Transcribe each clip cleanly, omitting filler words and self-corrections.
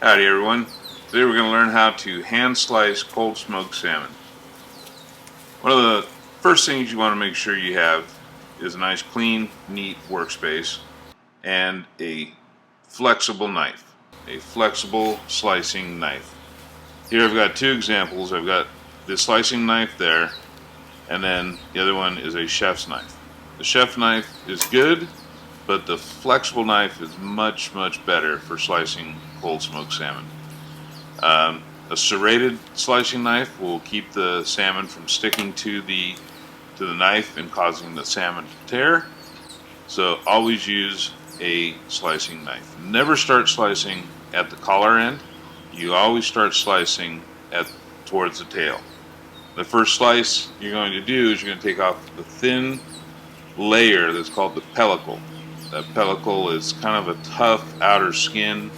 Howdy everyone. Today we're going to learn how to hand slice cold smoked salmon. One of the first things you want to make sure you have is a nice clean, neat workspace and a flexible knife. A flexible slicing knife. Here I've got two examples. I've got the slicing knife there, and then the other one is a chef's knife. The chef knife is good, but the flexible knife is much better for slicing cold smoked salmon. A serrated slicing knife will keep the salmon from sticking to the knife and causing the salmon to tear. So always use a slicing knife. Never start slicing at the collar end. You always start slicing towards the tail. The first slice you're going to do is you're going to take off the thin layer that's called the pellicle. That pellicle is kind of a tough outer skin,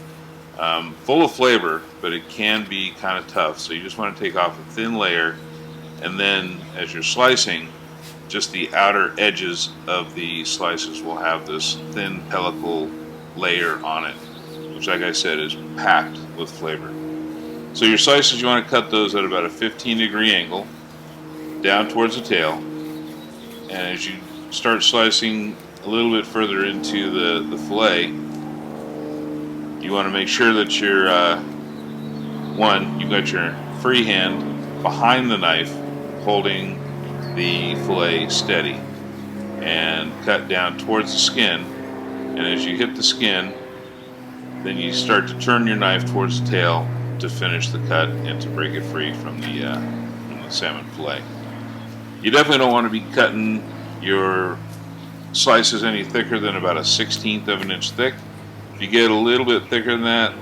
full of flavor, but it can be kind of tough. So you just want to take off a thin layer, and then as you're slicing, just the outer edges of the slices will have this thin pellicle layer on it, which, like I said, is packed with flavor. So your slices, you want to cut those at about a 15-degree angle down towards the tail, and as you start slicing a little bit further into the fillet, you want to make sure that you've got your free hand behind the knife holding the fillet steady, and cut down towards the skin. And as you hit the skin, then you start to turn your knife towards the tail to finish the cut and to break it free from the salmon fillet. You definitely don't want to be cutting your slices any thicker than about a 1/16 of an inch thick. If you get a little bit thicker than that,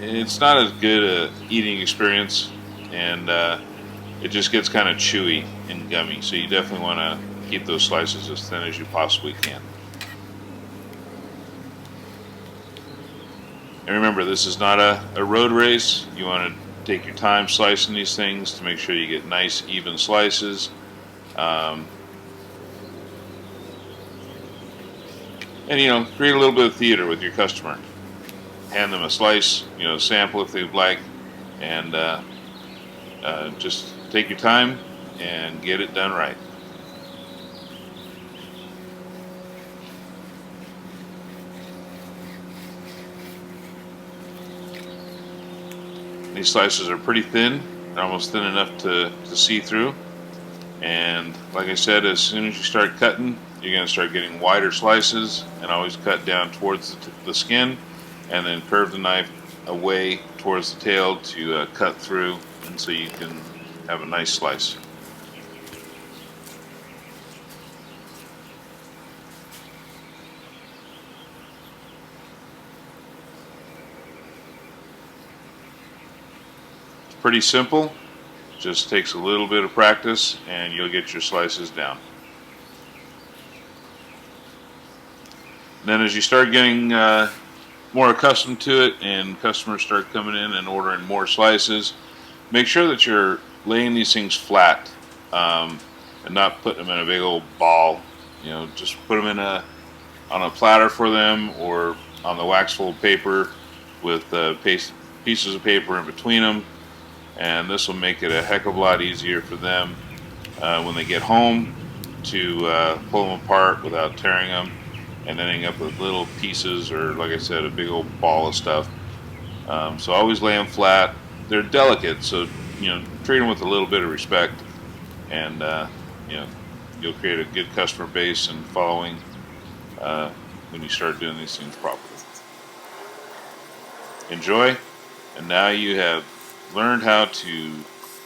it's not as good a eating experience, and it just gets kind of chewy and gummy. So you definitely want to keep those slices as thin as you possibly can. And remember, this is not a road race. You want to take your time slicing these things to make sure you get nice, even slices. And create a little bit of theater with your customer. Hand them a slice, sample if they'd like, and just take your time and get it done right. These slices are pretty thin. They're almost thin enough to see through. And like I said, as soon as you start cutting, you're going to start getting wider slices, and always cut down towards the skin, and then curve the knife away towards the tail to cut through, and so you can have a nice slice. It's pretty simple. Just takes a little bit of practice, and you'll get your slices down. Then as you start getting more accustomed to it, and customers start coming in and ordering more slices, make sure that you're laying these things flat, and not putting them in a big old ball. Just put them on a platter for them, or on the wax fold paper with pieces of paper in between them, and this will make it a heck of a lot easier for them when they get home to pull them apart without tearing them and ending up with little pieces, or, like I said, a big old ball of stuff. So always lay them flat. They're delicate, so treat them with a little bit of respect, and you'll create a good customer base and following when you start doing these things properly. Enjoy, and now you have learned how to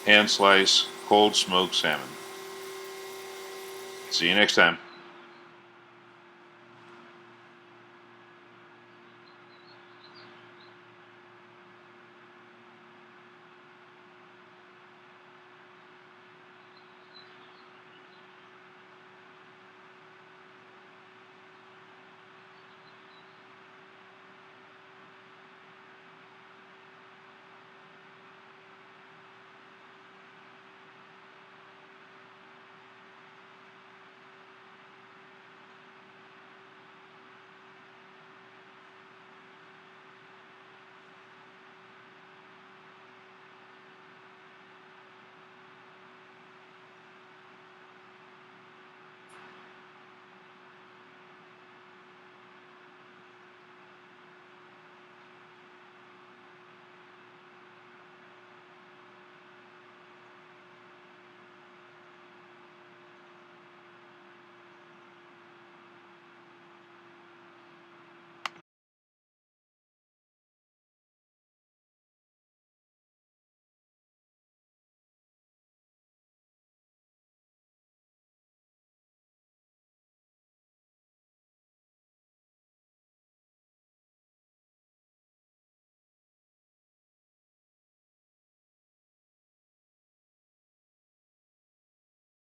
hand slice cold smoked salmon. See you next time.